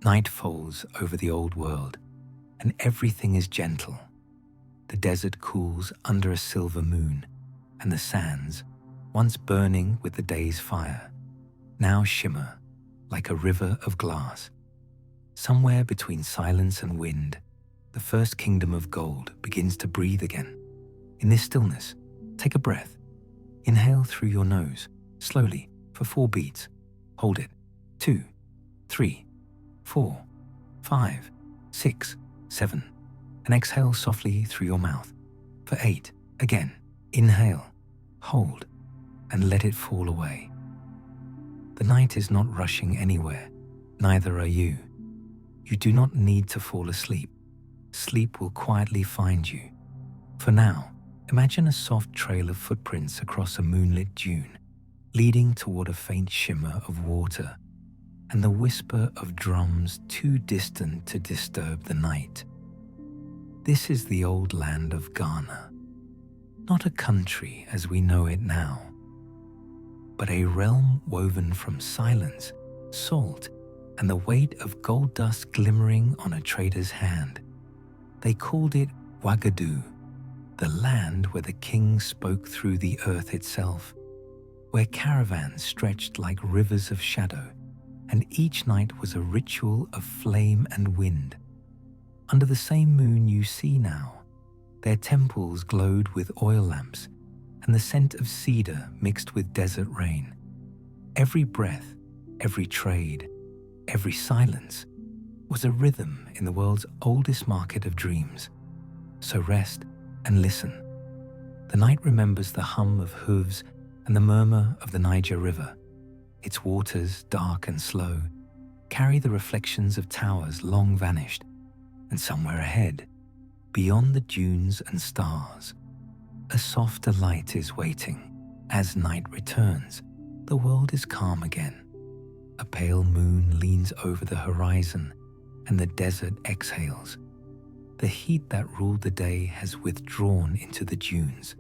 Night falls over the old world, and everything is gentle. The desert cools under a silver moon, and the sands, once burning with the day's fire, now shimmer like a river of glass. Somewhere between silence and wind, the first kingdom of gold begins to breathe again. In this stillness, take a breath. Inhale through your nose, slowly, for 4 beats. Hold it. 2, 3, 4, 5, 6, 7. And exhale softly through your mouth. For 8, again. Inhale, hold, and let it fall away. The night is not rushing anywhere, neither are you. You do not need to fall asleep. Sleep will quietly find you. For now, imagine a soft trail of footprints across a moonlit dune, leading toward a faint shimmer of water and the whisper of drums too distant to disturb the night. This is the old land of Ghana, not a country as we know it now, but a realm woven from silence, salt, and the weight of gold dust glimmering on a trader's hand. They called it Wagadu, the land where the king spoke through the earth itself, where caravans stretched like rivers of shadow, and each night was a ritual of flame and wind. Under the same moon you see now, their temples glowed with oil lamps and the scent of cedar mixed with desert rain. Every breath, every trade, every silence was a rhythm in the world's oldest market of dreams. So rest and listen. The night remembers the hum of hooves and the murmur of the Niger River. Its waters, dark and slow, carry the reflections of towers long vanished, and somewhere ahead, beyond the dunes and stars, a softer light is waiting. As night returns, the world is calm again. A pale moon leans over the horizon, and the desert exhales. The heat that ruled the day has withdrawn into the dunes,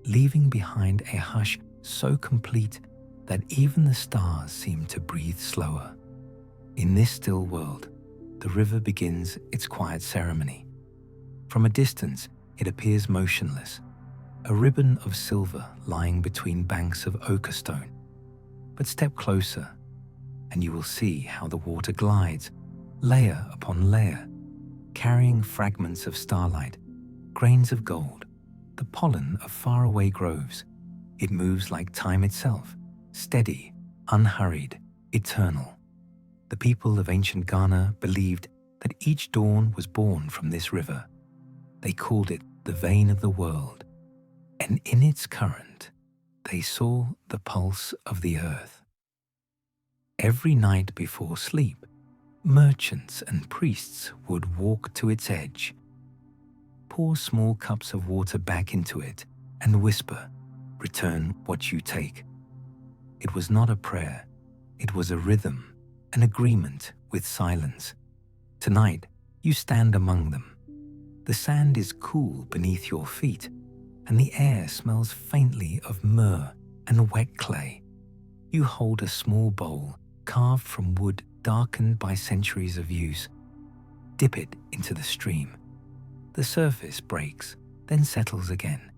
leaving behind a hush so complete that even the stars seem to breathe slower. In this still world, the river begins its quiet ceremony. From a distance, it appears motionless, a ribbon of silver lying between banks of ochre stone. But step closer, and you will see how the water glides, layer upon layer, carrying fragments of starlight, grains of gold, the pollen of faraway groves. It moves like time itself, steady, unhurried, eternal. The people of ancient Ghana believed that each dawn was born from this river. They called it the vein of the world, and in its current, they saw the pulse of the earth. Every night before sleep, merchants and priests would walk to its edge, pour small cups of water back into it, and whisper, "Return what you take." It was not a prayer, it was a rhythm, an agreement with silence. Tonight, you stand among them. The sand is cool beneath your feet, and the air smells faintly of myrrh and wet clay. You hold a small bowl carved from wood darkened by centuries of use. Dip it into the stream. The surface breaks, then settles again,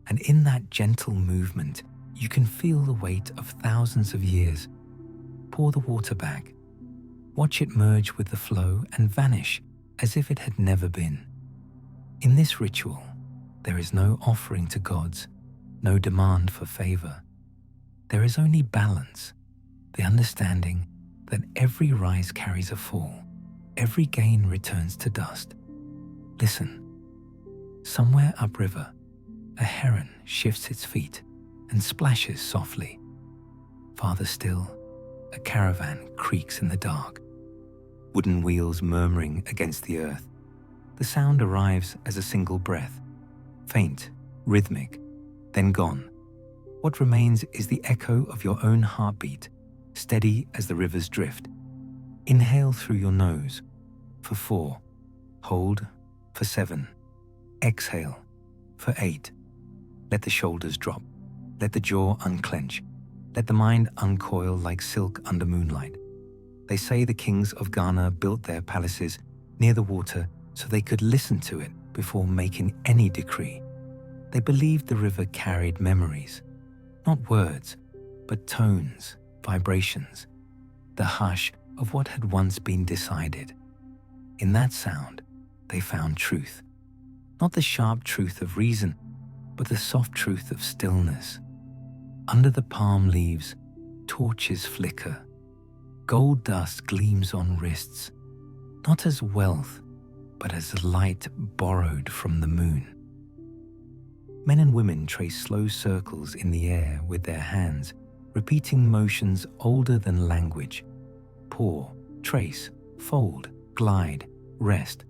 and in that gentle movement, you can feel the weight of thousands of years. Pour the water back. Watch it merge with the flow and vanish as if it had never been. In this ritual, there is no offering to gods, no demand for favor. There is only balance, the understanding that every rise carries a fall, every gain returns to dust. Listen. Somewhere upriver, a heron shifts its feet and splashes softly. Farther still, a caravan creaks in the dark, wooden wheels murmuring against the earth. The sound arrives as a single breath, faint, rhythmic, then gone. What remains is the echo of your own heartbeat, steady as the river's drift. Inhale through your nose for 4, hold for 7, exhale for 8. Let the shoulders drop, let the jaw unclench, let the mind uncoil like silk under moonlight. They say the kings of Ghana built their palaces near the water so they could listen to it before making any decree. They believed the river carried memories, not words, but tones, vibrations, the hush of what had once been decided. In that sound, they found truth, not the sharp truth of reason, but the soft truth of stillness. Under the palm leaves, torches flicker. Gold dust gleams on wrists, not as wealth, but as light borrowed from the moon. Men and women trace slow circles in the air with their hands, repeating motions older than language. Pour, trace, fold, glide, rest.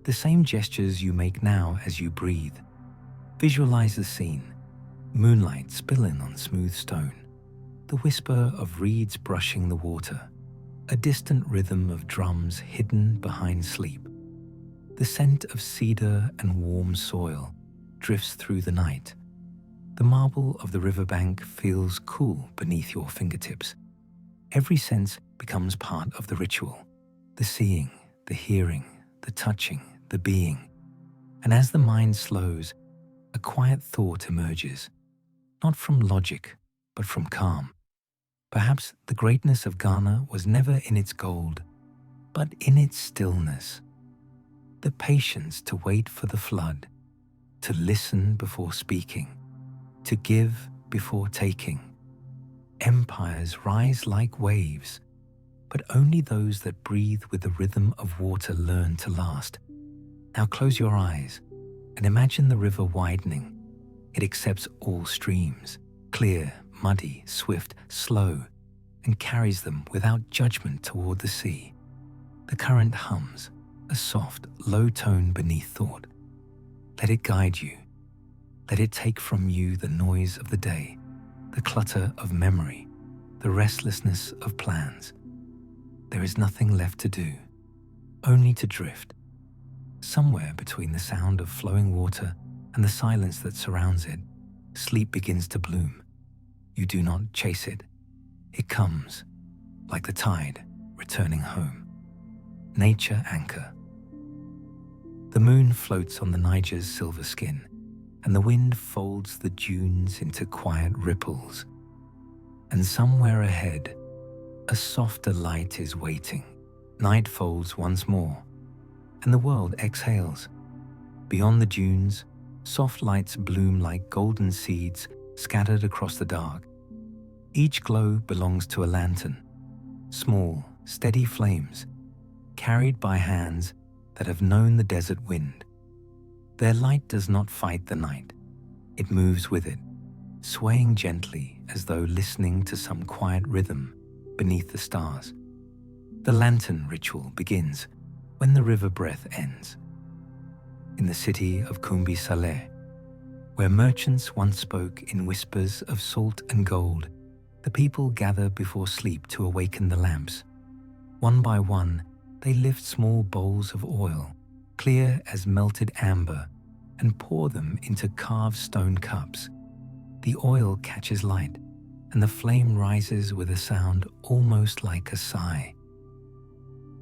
The same gestures you make now as you breathe. Visualize the scene, moonlight spilling on smooth stone, the whisper of reeds brushing the water, a distant rhythm of drums hidden behind sleep. The scent of cedar and warm soil drifts through the night. The marble of the riverbank feels cool beneath your fingertips. Every sense becomes part of the ritual, the seeing, the hearing, the touching, the being. And as the mind slows, a quiet thought emerges, not from logic, but from calm. Perhaps the greatness of Ghana was never in its gold, but in its stillness. The patience to wait for the flood, to listen before speaking, to give before taking. Empires rise like waves, but only those that breathe with the rhythm of water learn to last. Now close your eyes and imagine the river widening. It accepts all streams, clear, muddy, swift, slow, and carries them without judgment toward the sea. The current hums, a soft, low tone beneath thought. Let it guide you. Let it take from you the noise of the day, the clutter of memory, the restlessness of plans. There is nothing left to do, only to drift. Somewhere between the sound of flowing water and the silence that surrounds it, sleep begins to bloom. You do not chase it. It comes, like the tide, returning home. Nature anchor. The moon floats on the Niger's silver skin, and the wind folds the dunes into quiet ripples. And somewhere ahead, a softer light is waiting. Night folds once more, and the world exhales. Beyond the dunes, soft lights bloom like golden seeds scattered across the dark. Each glow belongs to a lantern, small, steady flames, carried by hands that have known the desert wind. Their light does not fight the night. It moves with it, swaying gently as though listening to some quiet rhythm beneath the stars. The lantern ritual begins when the river breath ends. In the city of Kumbi Saleh, where merchants once spoke in whispers of salt and gold, the people gather before sleep to awaken the lamps. One by one, they lift small bowls of oil, clear as melted amber, and pour them into carved stone cups. The oil catches light, and the flame rises with a sound almost like a sigh.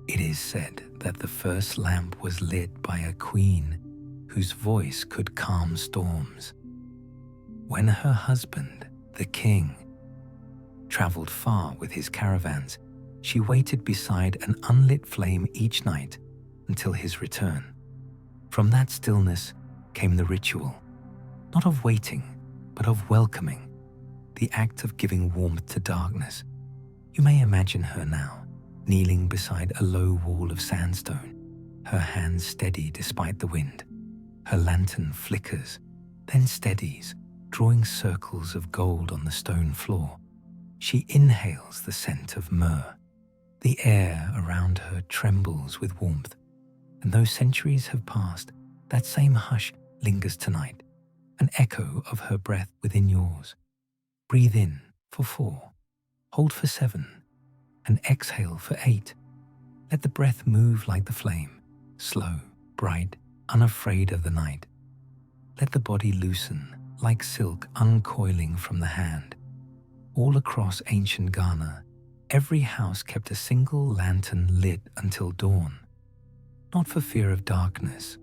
It is said that the first lamp was lit by a queen whose voice could calm storms. When her husband, the king, traveled far with his caravans, she waited beside an unlit flame each night until his return. From that stillness came the ritual, not of waiting, but of welcoming, the act of giving warmth to darkness. You may imagine her now, kneeling beside a low wall of sandstone, her hands steady despite the wind. Her lantern flickers, then steadies, drawing circles of gold on the stone floor. She inhales the scent of myrrh. The air around her trembles with warmth, and though centuries have passed, that same hush lingers tonight, an echo of her breath within yours. Breathe in for 4, hold for 7, and exhale for 8. Let the breath move like the flame, slow, bright, unafraid of the night. Let the body loosen like silk uncoiling from the hand. All across ancient Ghana, Every house kept a single lantern lit until dawn, not for fear of darkness,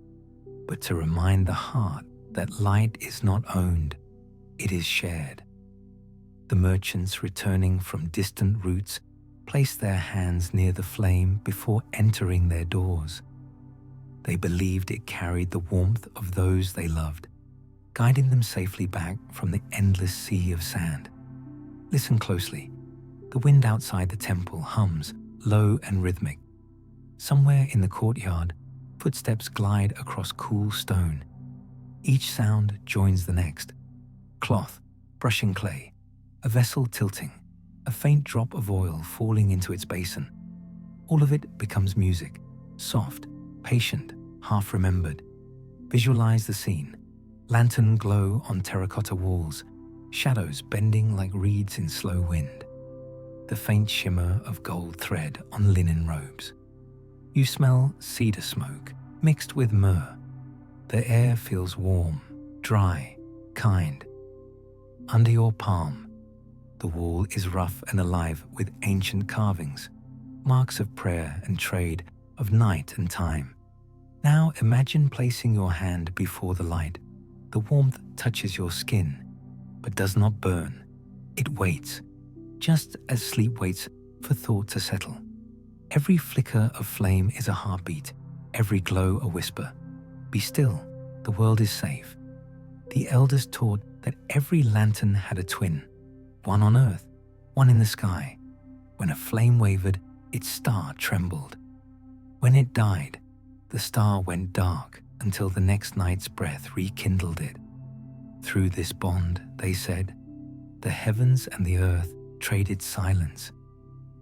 but to remind the heart that light is not owned, it is shared. The merchants returning from distant routes placed their hands near the flame before entering their doors. They believed it carried the warmth of those they loved, guiding them safely back from the endless sea of sand. Listen closely. The wind outside the temple hums, low and rhythmic. Somewhere in the courtyard, footsteps glide across cool stone. Each sound joins the next. Cloth, brushing clay, a vessel tilting, a faint drop of oil falling into its basin. All of it becomes music, soft, patient, half-remembered. Visualize the scene. Lantern glow on terracotta walls, shadows bending like reeds in slow wind. The faint shimmer of gold thread on linen robes. You smell cedar smoke mixed with myrrh. The air feels warm, dry, kind. Under your palm, the wall is rough and alive with ancient carvings, marks of prayer and trade, of night and time. Now imagine placing your hand before the light. The warmth touches your skin, but does not burn. It waits, just as sleep waits for thought to settle. Every flicker of flame is a heartbeat, every glow a whisper. Be still, the world is safe. The elders taught that every lantern had a twin, one on earth, one in the sky. When a flame wavered, its star trembled. When it died, the star went dark until the next night's breath rekindled it. Through this bond, they said, the heavens and the earth traded silence.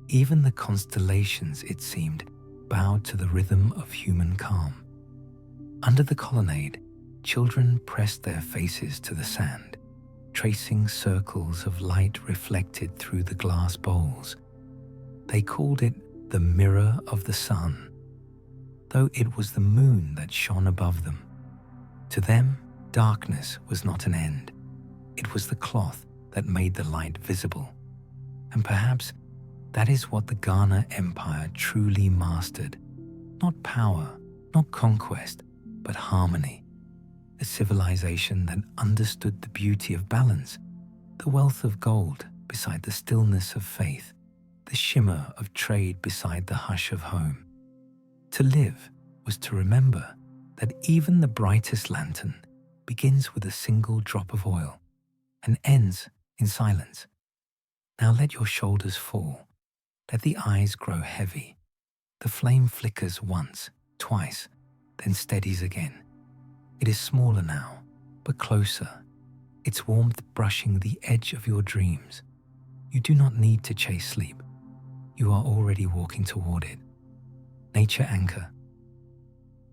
Even the constellations, it seemed, bowed to the rhythm of human calm. Under the colonnade, children pressed their faces to the sand, tracing circles of light reflected through the glass bowls. They called it the mirror of the sun, though it was the moon that shone above them. To them, darkness was not an end. It was the cloth that made the light visible. And perhaps that is what the Ghana Empire truly mastered. Not power, not conquest, but harmony. A civilization that understood the beauty of balance, the wealth of gold beside the stillness of faith, the shimmer of trade beside the hush of home. To live was to remember that even the brightest lantern begins with a single drop of oil and ends in silence. Now let your shoulders fall. Let the eyes grow heavy. The flame flickers once, twice, then steadies again. It is smaller now, but closer, its warmth brushing the edge of your dreams. You do not need to chase sleep. You are already walking toward it. Nature anchor.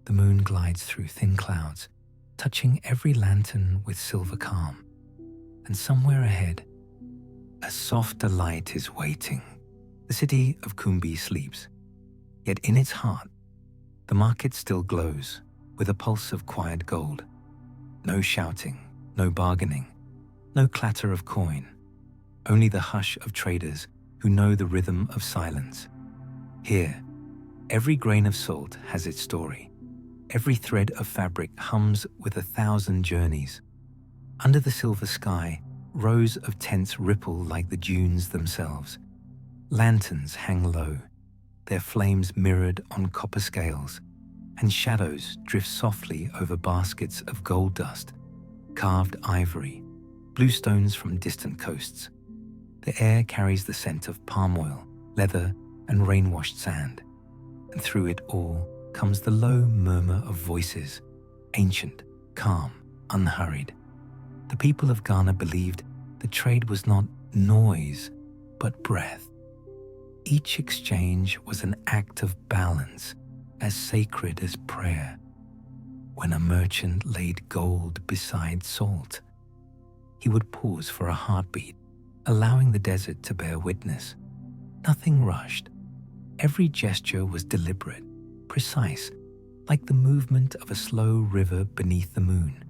The moon glides through thin clouds, touching every lantern with silver calm. And somewhere ahead, a softer light is waiting. The city of Kumbi sleeps. Yet in its heart, the market still glows with a pulse of quiet gold. No shouting, no bargaining, no clatter of coin. Only the hush of traders who know the rhythm of silence. Here, every grain of salt has its story. Every thread of fabric hums with 1,000 journeys. Under the silver sky, rows of tents ripple like the dunes themselves. Lanterns hang low, their flames mirrored on copper scales, and shadows drift softly over baskets of gold dust, carved ivory, bluestones from distant coasts. The air carries the scent of palm oil, leather, and rain-washed sand, and through it all comes the low murmur of voices, ancient, calm, unhurried. The people of Ghana believed the trade was not noise, but breath. Each exchange was an act of balance, as sacred as prayer. When a merchant laid gold beside salt, he would pause for a heartbeat, allowing the desert to bear witness. Nothing rushed. Every gesture was deliberate, precise, like the movement of a slow river beneath the moon.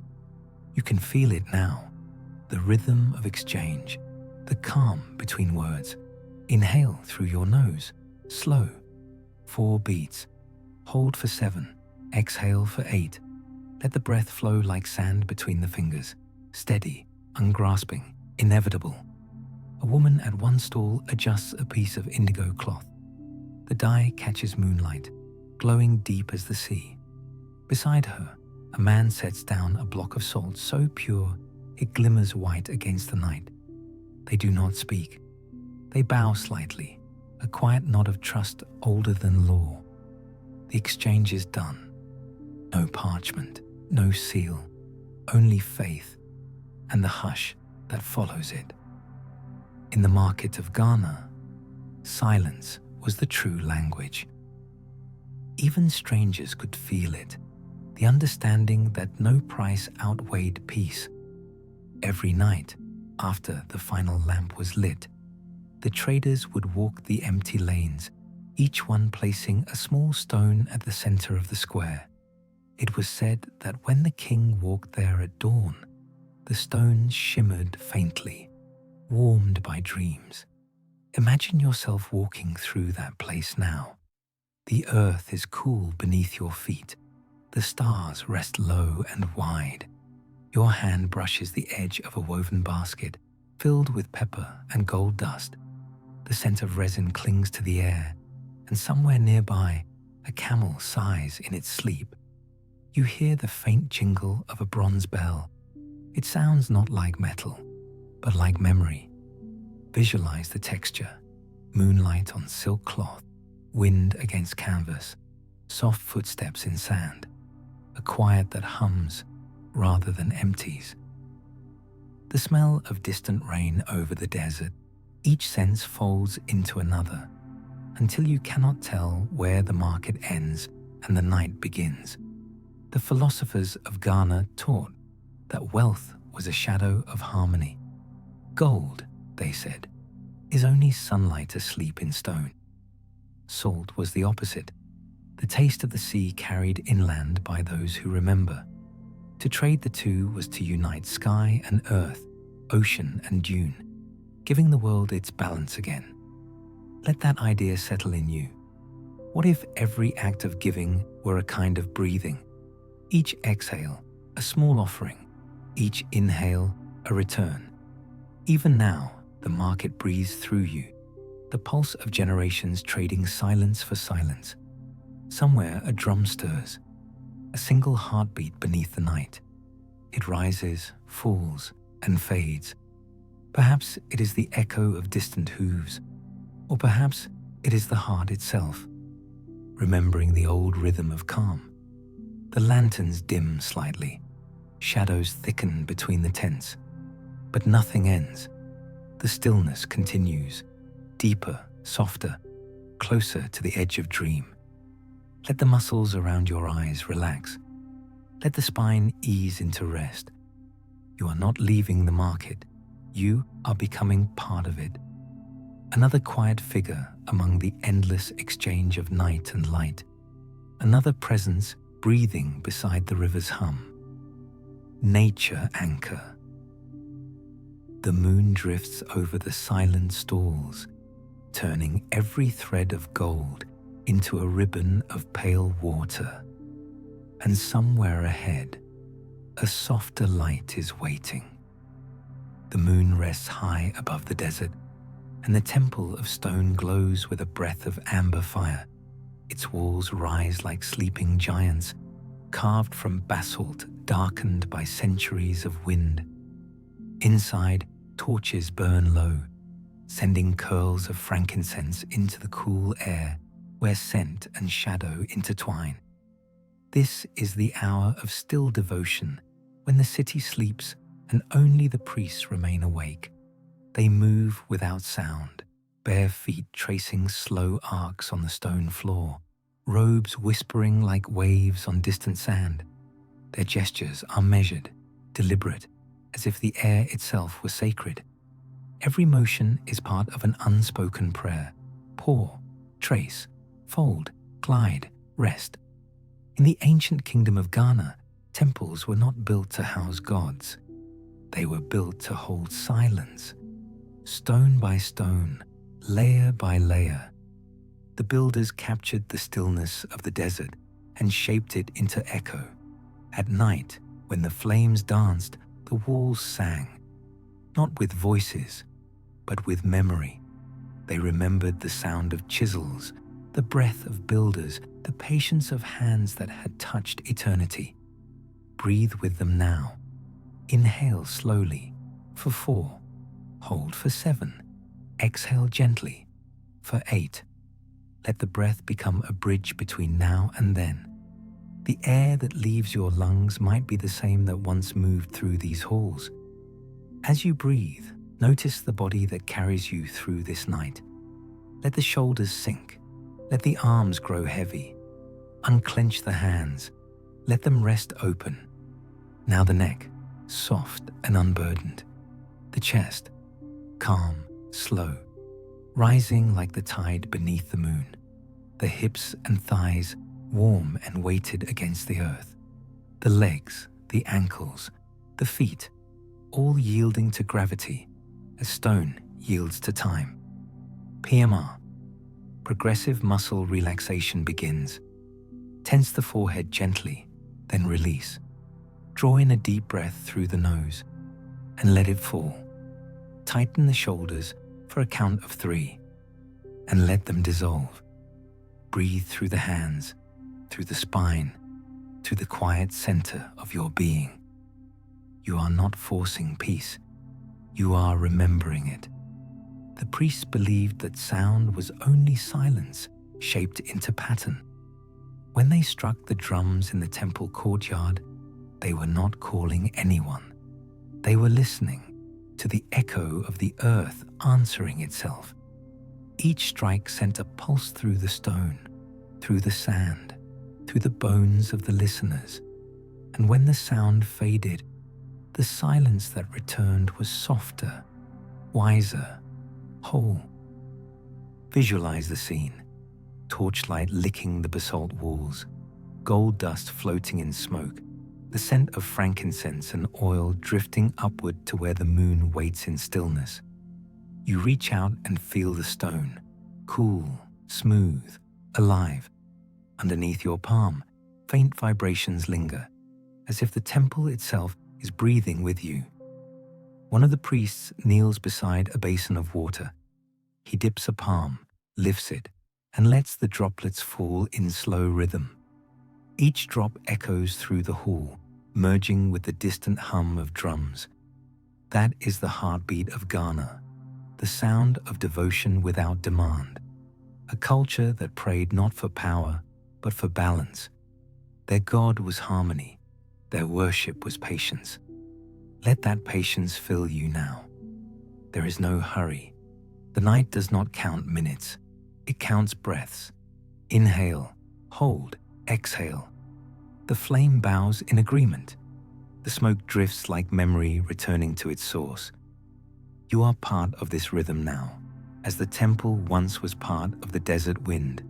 You can feel it now, the rhythm of exchange, the calm between words. Inhale through your nose, slow, 4 beats. Hold for 7, exhale for 8. Let the breath flow like sand between the fingers, steady, ungrasping, inevitable. A woman at one stall adjusts a piece of indigo cloth. The dye catches moonlight, glowing deep as the sea. Beside her, a man sets down a block of salt so pure it glimmers white against the night. They do not speak. They bow slightly, a quiet nod of trust older than law. The exchange is done. No parchment, no seal, only faith and the hush that follows it. In the market of Ghana, silence was the true language. Even strangers could feel it, the understanding that no price outweighed peace. Every night, after the final lamp was lit, the traders would walk the empty lanes, each one placing a small stone at the center of the square. It was said that when the king walked there at dawn, the stones shimmered faintly, warmed by dreams. Imagine yourself walking through that place now. The earth is cool beneath your feet. The stars rest low and wide. Your hand brushes the edge of a woven basket filled with pepper and gold dust. The scent of resin clings to the air, and somewhere nearby, a camel sighs in its sleep. You hear the faint jingle of a bronze bell. It sounds not like metal, but like memory. Visualize the texture: moonlight on silk cloth, wind against canvas, soft footsteps in sand, a quiet that hums rather than empties. The smell of distant rain over the desert, each sense folds into another, until you cannot tell where the market ends and the night begins. The philosophers of Ghana taught that wealth was a shadow of harmony. Gold, they said, is only sunlight asleep in stone. Salt was the opposite, the taste of the sea carried inland by those who remember. To trade the two was to unite sky and earth, ocean and dune, giving the world its balance again. Let that idea settle in you. What if every act of giving were a kind of breathing? Each exhale, a small offering. Each inhale, a return. Even now, the market breathes through you, the pulse of generations trading silence for silence. Somewhere a drum stirs, a single heartbeat beneath the night. It rises, falls, and fades. Perhaps it is the echo of distant hooves, or perhaps it is the heart itself, remembering the old rhythm of calm. The lanterns dim slightly, shadows thicken between the tents, but nothing ends. The stillness continues, deeper, softer, closer to the edge of dream. Let the muscles around your eyes relax. Let the spine ease into rest. You are not leaving the market. You are becoming part of it. Another quiet figure among the endless exchange of night and light. Another presence breathing beside the river's hum. Nature anchor. The moon drifts over the silent stalls, turning every thread of gold into a ribbon of pale water. And somewhere ahead, a softer light is waiting. The moon rests high above the desert, and the temple of stone glows with a breath of amber fire. Its walls rise like sleeping giants, carved from basalt darkened by centuries of wind. Inside, torches burn low, sending curls of frankincense into the cool air where scent and shadow intertwine. This is the hour of still devotion, when the city sleeps and only the priests remain awake. They move without sound, bare feet tracing slow arcs on the stone floor, robes whispering like waves on distant sand. Their gestures are measured, deliberate, as if the air itself were sacred. Every motion is part of an unspoken prayer. Pour, trace, fold, glide, rest. In the ancient kingdom of Ghana, temples were not built to house gods. They were built to hold silence. Stone by stone, layer by layer. The builders captured the stillness of the desert and shaped it into echo. At night, when the flames danced, the walls sang, not with voices, but with memory. They remembered the sound of chisels, the breath of builders, the patience of hands that had touched eternity. Breathe with them now. Inhale slowly for 4. Hold for 7. Exhale gently for 8. Let the breath become a bridge between now and then. The air that leaves your lungs might be the same that once moved through these halls. As you breathe, notice the body that carries you through this night. Let the shoulders sink. Let the arms grow heavy. Unclench the hands. Let them rest open. Now the neck, soft and unburdened. The chest, calm, slow, rising like the tide beneath the moon. The hips and thighs, warm and weighted against the earth. The legs, the ankles, the feet, all yielding to gravity, as stone yields to time. PMR. Progressive muscle relaxation begins. Tense the forehead gently, then release. Draw in a deep breath through the nose and let it fall. Tighten the shoulders for a count of 3 and let them dissolve. Breathe through the hands, through the spine, to the quiet center of your being. You are not forcing peace. You are remembering it. The priests believed that sound was only silence shaped into pattern. When they struck the drums in the temple courtyard, they were not calling anyone. They were listening to the echo of the earth answering itself. Each strike sent a pulse through the stone, through the sand, through the bones of the listeners. And when the sound faded, the silence that returned was softer, wiser, whole. Visualize the scene. Torchlight licking the basalt walls, gold dust floating in smoke, the scent of frankincense and oil drifting upward to where the moon waits in stillness. You reach out and feel the stone, cool, smooth, alive. Underneath your palm, faint vibrations linger, as if the temple itself is breathing with you. One of the priests kneels beside a basin of water. He dips a palm, lifts it, and lets the droplets fall in slow rhythm. Each drop echoes through the hall, merging with the distant hum of drums. That is the heartbeat of Ghana, the sound of devotion without demand. A culture that prayed not for power, but for balance. Their God was harmony. Their worship was patience. Let that patience fill you now. There is no hurry. The night does not count minutes. It counts breaths. Inhale, hold, exhale. The flame bows in agreement. The smoke drifts like memory returning to its source. You are part of this rhythm now, as the temple once was part of the desert wind.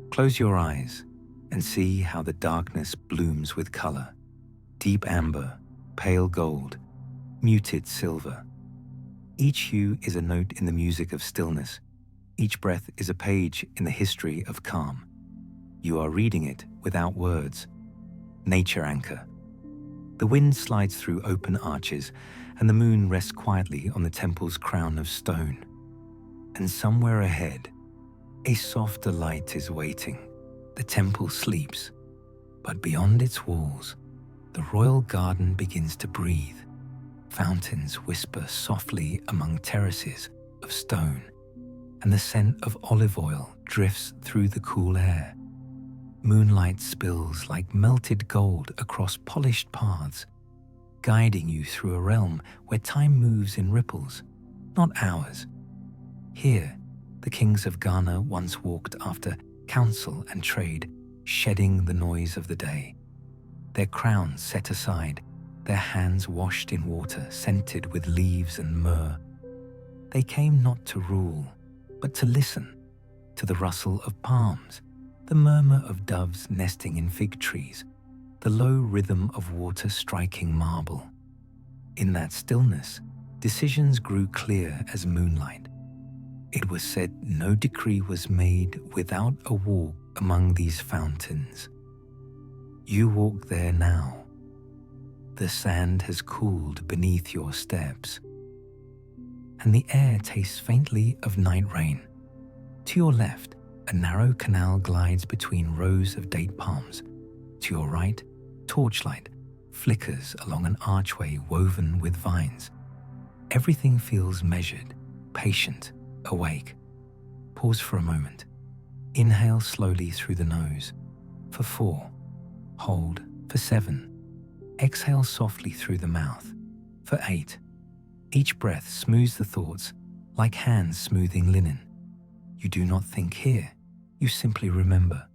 Close your eyes and see how the darkness blooms with color. Deep amber, pale gold, muted silver. Each hue is a note in the music of stillness. Each breath is a page in the history of calm. You are reading it without words. Nature anchor. The wind slides through open arches, and the moon rests quietly on the temple's crown of stone. And somewhere ahead, a softer light is waiting. The temple sleeps, but beyond its walls, the royal garden begins to breathe. Fountains whisper softly among terraces of stone, and the scent of olive oil drifts through the cool air. Moonlight spills like melted gold across polished paths, guiding you through a realm where time moves in ripples, not hours. Here, the kings of Ghana once walked after counsel and trade, shedding the noise of the day. Their crowns set aside, their hands washed in water scented with leaves and myrrh. They came not to rule, but to listen to the rustle of palms, the murmur of doves nesting in fig trees, the low rhythm of water striking marble. In that stillness, decisions grew clear as moonlight. It was said no decree was made without a walk among these fountains. You walk there now. The sand has cooled beneath your steps, and the air tastes faintly of night rain. To your left, a narrow canal glides between rows of date palms. To your right, torchlight flickers along an archway woven with vines. Everything feels measured, patient, awake. Pause for a moment. Inhale slowly through the nose for 4. Hold for 7. Exhale softly through the mouth for 8. Each breath smooths the thoughts like hands smoothing linen. You do not think here, you simply remember.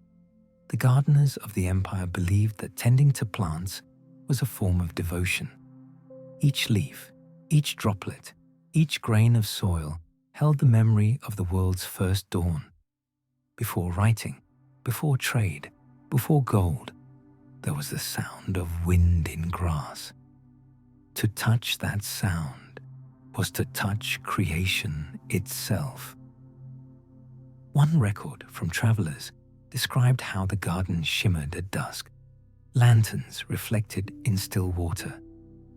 The gardeners of the empire believed that tending to plants was a form of devotion. Each leaf, each droplet, each grain of soil held the memory of the world's first dawn. Before writing, before trade, before gold, there was the sound of wind in grass. To touch that sound was to touch creation itself. One record from travelers described how the garden shimmered at dusk. Lanterns reflected in still water,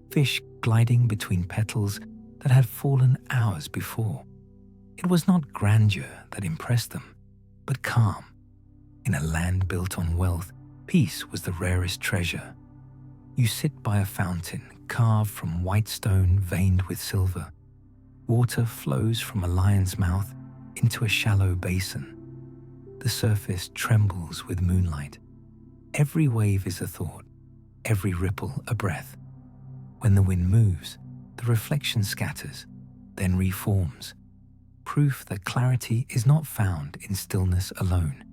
fish gliding between petals that had fallen hours before. It was not grandeur that impressed them, but calm. In a land built on wealth, peace was the rarest treasure. You sit by a fountain carved from white stone veined with silver. Water flows from a lion's mouth into a shallow basin. The surface trembles with moonlight. Every wave is a thought, every ripple a breath. When the wind moves, the reflection scatters, then reforms. Proof that clarity is not found in stillness alone,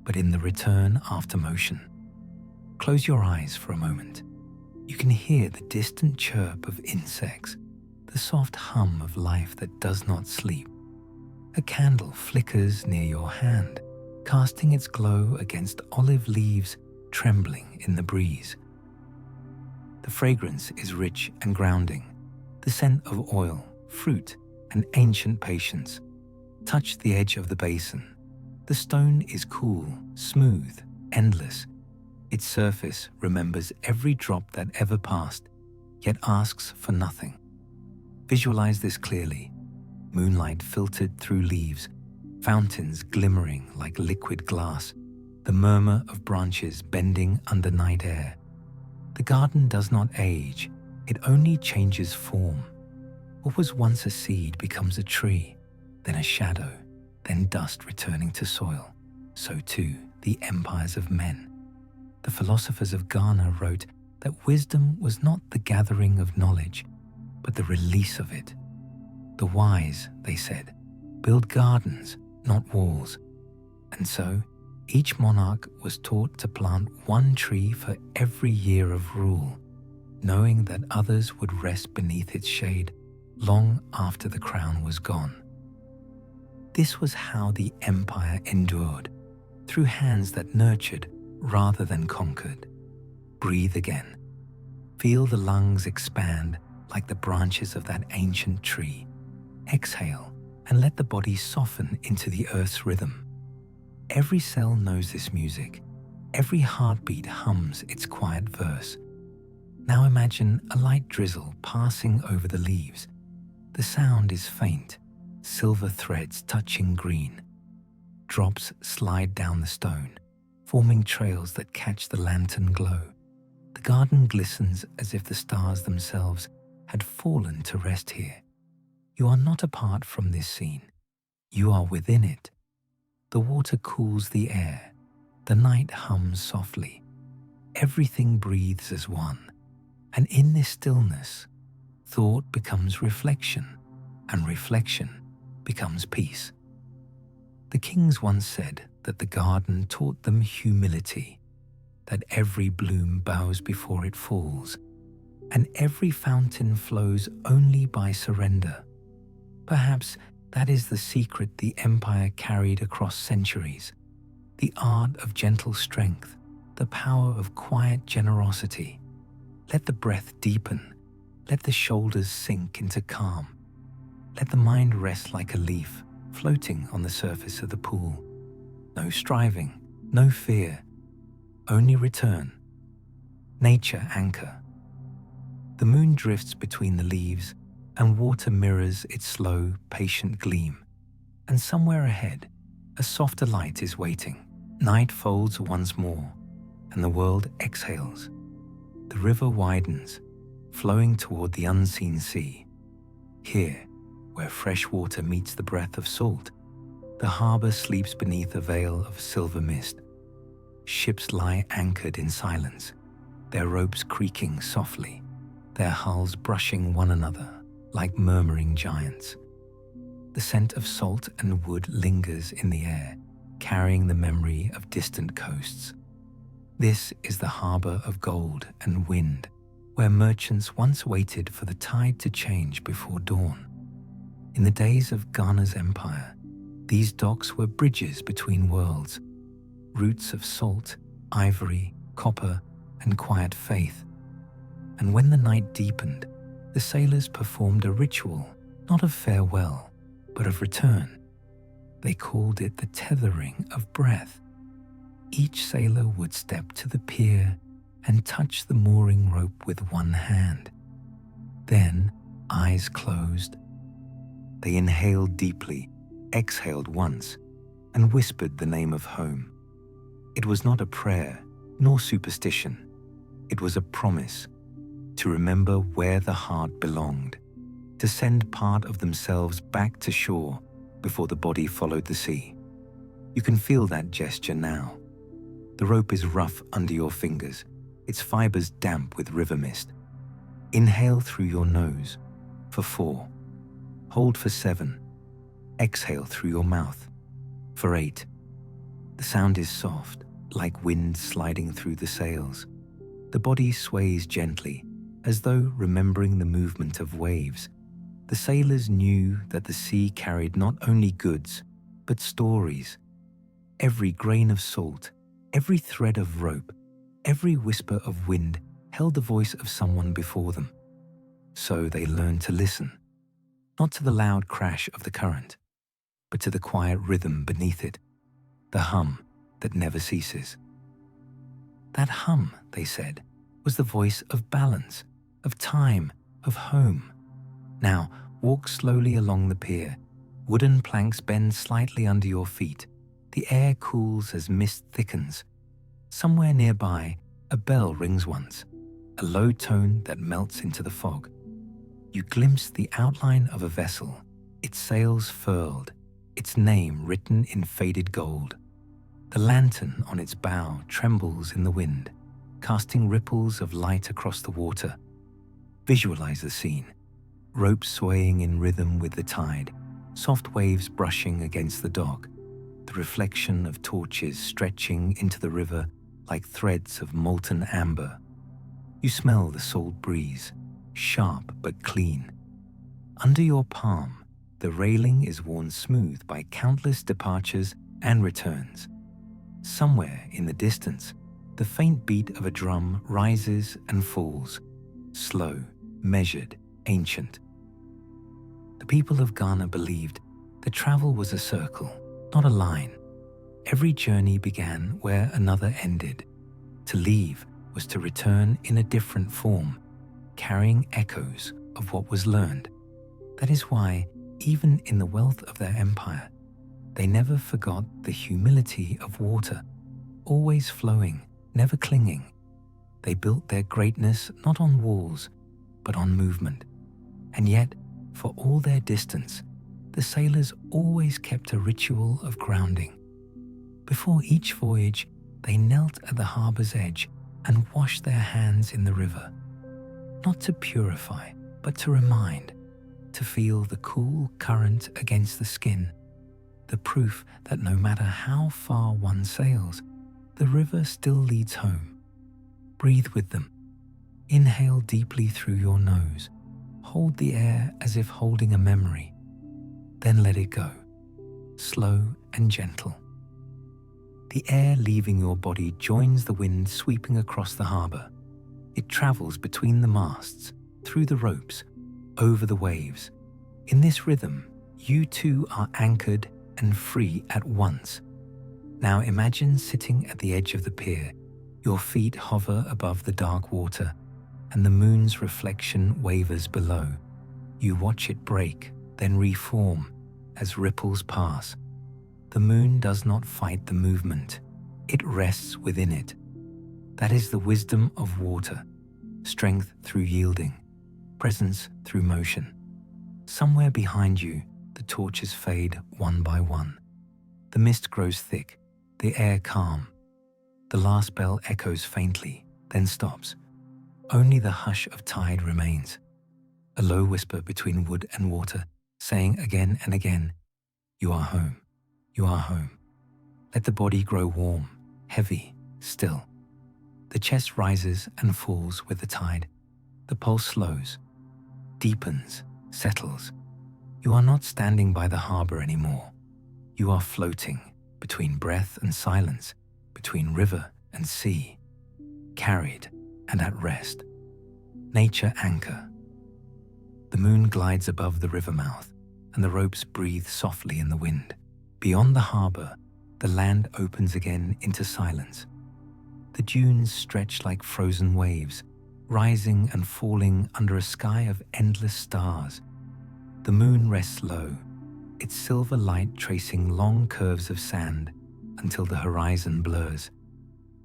but in the return after motion. Close your eyes for a moment. You can hear the distant chirp of insects, the soft hum of life that does not sleep. A candle flickers near your hand, casting its glow against olive leaves trembling in the breeze. The fragrance is rich and grounding, the scent of oil, fruit, and ancient patience. Touch the edge of the basin. The stone is cool, smooth, endless. Its surface remembers every drop that ever passed, yet asks for nothing. Visualize this clearly. Moonlight filtered through leaves, fountains glimmering like liquid glass, the murmur of branches bending under night air. The garden does not age, it only changes form. What was once a seed becomes a tree, then a shadow, then dust returning to soil. So too, the empires of men. The philosophers of Ghana wrote that wisdom was not the gathering of knowledge, but the release of it. The wise, they said, build gardens, not walls. And so, each monarch was taught to plant one tree for every year of rule, knowing that others would rest beneath its shade long after the crown was gone. This was how the empire endured, through hands that nurtured rather than conquered. Breathe again. Feel the lungs expand like the branches of that ancient tree. Exhale and let the body soften into the earth's rhythm. Every cell knows this music. Every heartbeat hums its quiet verse. Now imagine a light drizzle passing over the leaves. The sound is faint, silver threads touching green. Drops slide down the stone, forming trails that catch the lantern glow. The garden glistens as if the stars themselves had fallen to rest here. You are not apart from this scene. You are within it. The water cools the air. The night hums softly. Everything breathes as one. And in this stillness, thought becomes reflection, and reflection becomes peace. The kings once said that the garden taught them humility, that every bloom bows before it falls, and every fountain flows only by surrender. Perhaps that is the secret the empire carried across centuries, the art of gentle strength, the power of quiet generosity. Let the breath deepen, let the shoulders sink into calm, let the mind rest like a leaf, floating on the surface of the pool. No striving, no fear, only return. Nature anchor. The moon drifts between the leaves, and water mirrors its slow, patient gleam. And somewhere ahead, a softer light is waiting. Night folds once more, and the world exhales. The river widens, flowing toward the unseen sea. Here, where fresh water meets the breath of salt, the harbor sleeps beneath a veil of silver mist. Ships lie anchored in silence, their ropes creaking softly, their hulls brushing one another like murmuring giants. The scent of salt and wood lingers in the air, carrying the memory of distant coasts. This is the harbor of gold and wind, where merchants once waited for the tide to change before dawn. In the days of Ghana's empire, these docks were bridges between worlds, routes of salt, ivory, copper, and quiet faith. And when the night deepened, the sailors performed a ritual, not of farewell, but of return. They called it the tethering of breath. Each sailor would step to the pier and touch the mooring rope with one hand. Then, eyes closed, they inhaled deeply, exhaled once, and whispered the name of home. It was not a prayer, nor superstition. It was a promise to remember where the heart belonged, to send part of themselves back to shore before the body followed the sea. You can feel that gesture now. The rope is rough under your fingers, its fibers damp with river mist. Inhale through your nose for 4. Hold for 7. Exhale through your mouth for 8. The sound is soft, like wind sliding through the sails. The body sways gently, as though remembering the movement of waves. The sailors knew that the sea carried not only goods, but stories. Every grain of salt, every thread of rope, every whisper of wind held the voice of someone before them. So they learned to listen, not to the loud crash of the current, but to the quiet rhythm beneath it, the hum that never ceases. That hum, they said, was the voice of balance, of time, of home. Now, walk slowly along the pier. Wooden planks bend slightly under your feet. The air cools as mist thickens. Somewhere nearby, a bell rings once, a low tone that melts into the fog. You glimpse the outline of a vessel, its sails furled, its name written in faded gold. The lantern on its bow trembles in the wind, casting ripples of light across the water. Visualize the scene. Ropes swaying in rhythm with the tide, soft waves brushing against the dock, the reflection of torches stretching into the river like threads of molten amber. You smell the salt breeze, sharp but clean. Under your palm, the railing is worn smooth by countless departures and returns. Somewhere in the distance, the faint beat of a drum rises and falls, slow, measured, ancient. The people of Ghana believed that travel was a circle, not a line. Every journey began where another ended. To leave was to return in a different form, carrying echoes of what was learned. That is why, even in the wealth of their empire, they never forgot the humility of water, always flowing, never clinging. They built their greatness not on walls, but on movement. And yet, for all their distance, the sailors always kept a ritual of grounding. Before each voyage, they knelt at the harbor's edge and washed their hands in the river, not to purify, but to remind, to feel the cool current against the skin, the proof that no matter how far one sails, the river still leads home. Breathe with them. Inhale deeply through your nose. Hold the air as if holding a memory. Then let it go, slow and gentle. The air leaving your body joins the wind sweeping across the harbor. It travels between the masts, through the ropes, over the waves. In this rhythm, You two are anchored and free at once. Now imagine sitting at the edge of the pier. Your feet hover above the dark water, and the moon's reflection wavers below. You watch it break, then reform as ripples pass. The moon does not fight the movement. It rests within it. That is the wisdom of water. Strength through yielding, presence through motion. Somewhere behind you, the torches fade one by one. The mist grows thick, the air calm. The last bell echoes faintly, then stops. Only the hush of tide remains. A low whisper between wood and water, saying again and again, "You are home, you are home." Let the body grow warm, heavy, still. The chest rises and falls with the tide. The pulse slows, deepens, settles. You are not standing by the harbor anymore. You are floating between breath and silence, between river and sea, carried and at rest. Nature anchor. The moon glides above the river mouth, and the ropes breathe softly in the wind. Beyond the harbor, the land opens again into silence. The dunes stretch like frozen waves, rising and falling under a sky of endless stars. The moon rests low, its silver light tracing long curves of sand until the horizon blurs.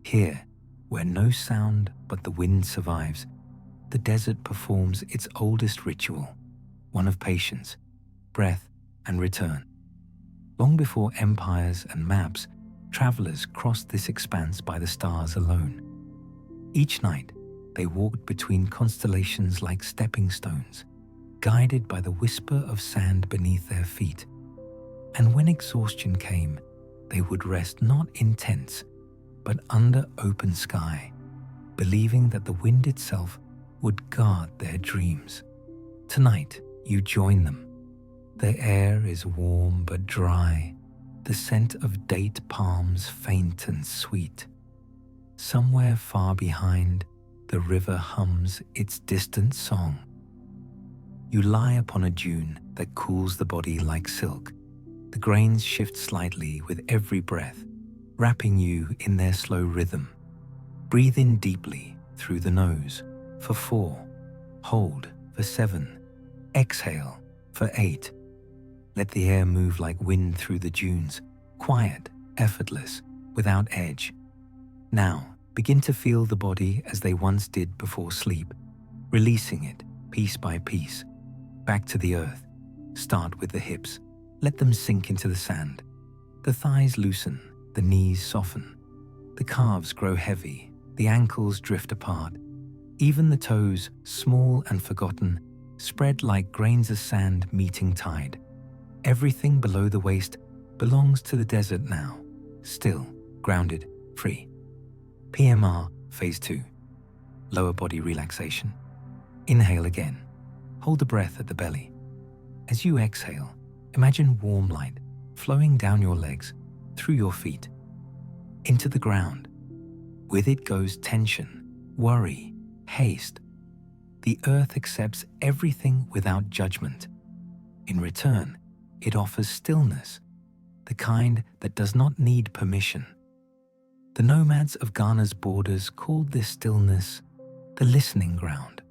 Here, where no sound but the wind survives, the desert performs its oldest ritual, one of patience, breath, and return. Long before empires and maps, travelers crossed this expanse by the stars alone. Each night, they walked between constellations like stepping stones, guided by the whisper of sand beneath their feet. And when exhaustion came, they would rest not in tents, but under open sky, believing that the wind itself would guard their dreams. Tonight, you join them. The air is warm but dry, the scent of date palms faint and sweet. Somewhere far behind, the river hums its distant song. You lie upon a dune that cools the body like silk. The grains shift slightly with every breath, wrapping you in their slow rhythm. Breathe in deeply through the nose for 4, hold for 7, exhale for 8. Let the air move like wind through the dunes, quiet, effortless, without edge. Now, begin to feel the body as they once did before sleep, releasing it piece by piece. Back to the earth. Start with the hips. Let them sink into the sand. The thighs loosen, the knees soften. The calves grow heavy, the ankles drift apart. Even the toes, small and forgotten, spread like grains of sand meeting tide. Everything below the waist belongs to the desert now, still, grounded, free. PMR Phase 2. Lower body relaxation. Inhale again. Hold the breath at the belly. As you exhale, imagine warm light flowing down your legs, through your feet, into the ground. With it goes tension, worry, haste. The earth accepts everything without judgment. In return, it offers stillness, the kind that does not need permission. The nomads of Ghana's borders called this stillness the listening ground.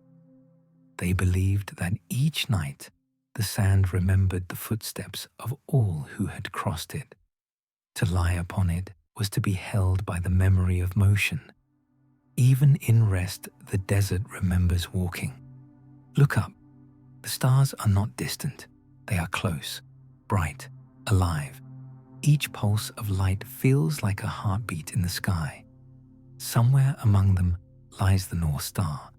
They believed that each night the sand remembered the footsteps of all who had crossed it. To lie upon it was to be held by the memory of motion. Even in rest, the desert remembers walking. Look up. The stars are not distant. They are close, bright, alive. Each pulse of light feels like a heartbeat in the sky. Somewhere among them lies the North Star,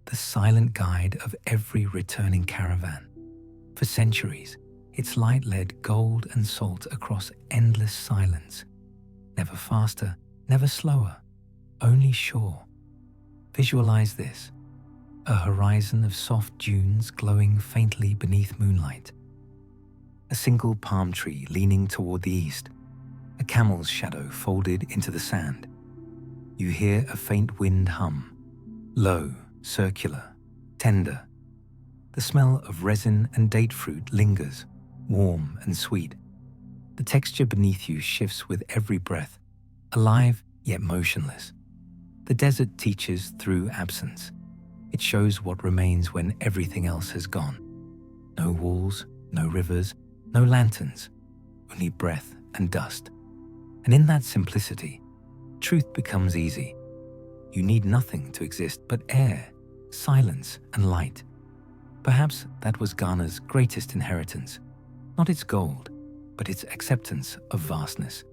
the silent guide of every returning caravan. For centuries, its light led gold and salt across endless silence. Never faster, never slower, only sure. Visualize this, a horizon of soft dunes glowing faintly beneath moonlight. A single palm tree leaning toward the east, a camel's shadow folded into the sand. You hear a faint wind hum, low, circular, tender. The smell of resin and date fruit lingers, warm and sweet. The texture beneath you shifts with every breath, alive yet motionless. The desert teaches through absence. It shows what remains when everything else has gone. No walls, no rivers, no lanterns, only breath and dust. And in that simplicity, truth becomes easy. You need nothing to exist but air, silence, and light. Perhaps that was Ghana's greatest inheritance, not its gold, but its acceptance of vastness.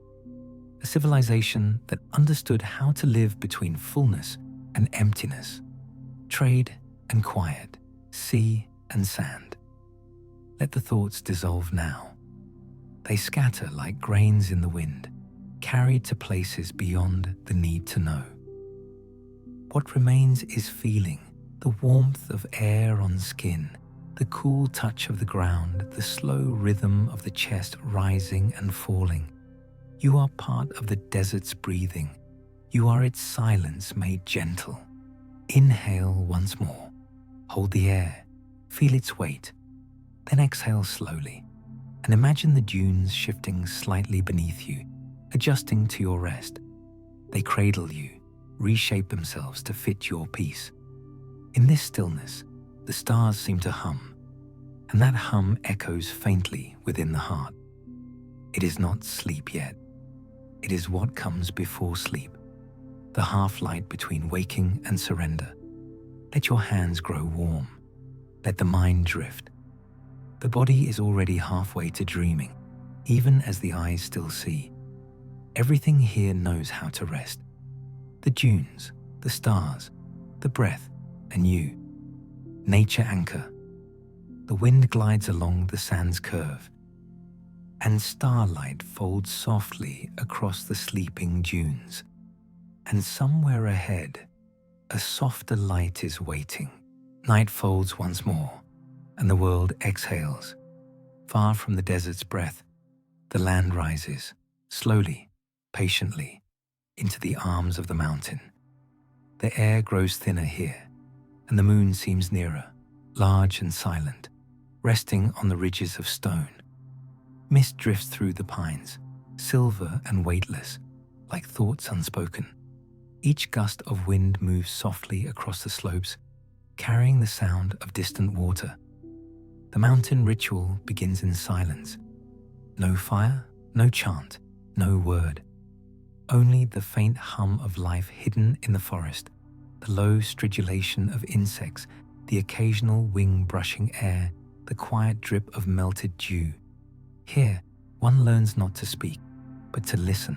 A civilization that understood how to live between fullness and emptiness, trade and quiet, sea and sand. Let the thoughts dissolve now. They scatter like grains in the wind, carried to places beyond the need to know. What remains is feeling, the warmth of air on skin, the cool touch of the ground, the slow rhythm of the chest rising and falling. You are part of the desert's breathing. You are its silence made gentle. Inhale once more. Hold the air. Feel its weight. Then exhale slowly and imagine the dunes shifting slightly beneath you, adjusting to your rest. They cradle you, reshape themselves to fit your peace. In this stillness, the stars seem to hum, and that hum echoes faintly within the heart. It is not sleep yet. It is what comes before sleep, the half-light between waking and surrender. Let your hands grow warm. Let the mind drift. The body is already halfway to dreaming, even as the eyes still see. Everything here knows how to rest. The dunes, the stars, the breath, and you. Nature anchor. The wind glides along the sand's curve, and starlight folds softly across the sleeping dunes. And somewhere ahead, a softer light is waiting. Night folds once more, and the world exhales. Far from the desert's breath, the land rises, slowly, patiently, into the arms of the mountain. The air grows thinner here, and the moon seems nearer, large and silent, resting on the ridges of stone. Mist drifts through the pines, silver and weightless, like thoughts unspoken. Each gust of wind moves softly across the slopes, carrying the sound of distant water. The mountain ritual begins in silence. No fire, no chant, no word. Only the faint hum of life hidden in the forest, the low stridulation of insects, the occasional wing brushing air, the quiet drip of melted dew. Here, one learns not to speak, but to listen,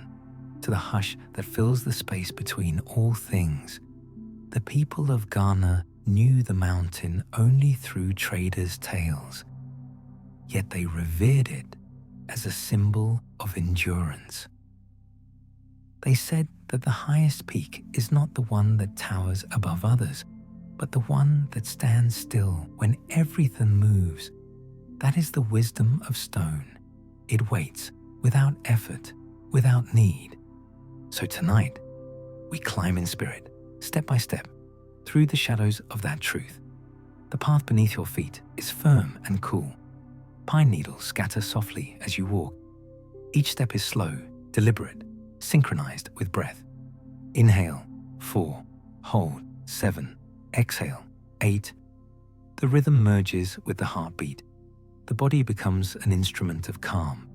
to the hush that fills the space between all things. The people of Ghana knew the mountain only through traders' tales, yet they revered it as a symbol of endurance. They said that the highest peak is not the one that towers above others, but the one that stands still when everything moves. That is the wisdom of stone. It waits, without effort, without need. So tonight, we climb in spirit, step by step, through the shadows of that truth. The path beneath your feet is firm and cool. Pine needles scatter softly as you walk. Each step is slow, deliberate, synchronized with breath. Inhale, 4, hold, 7, exhale, 8. The rhythm merges with the heartbeat. The body becomes an instrument of calm.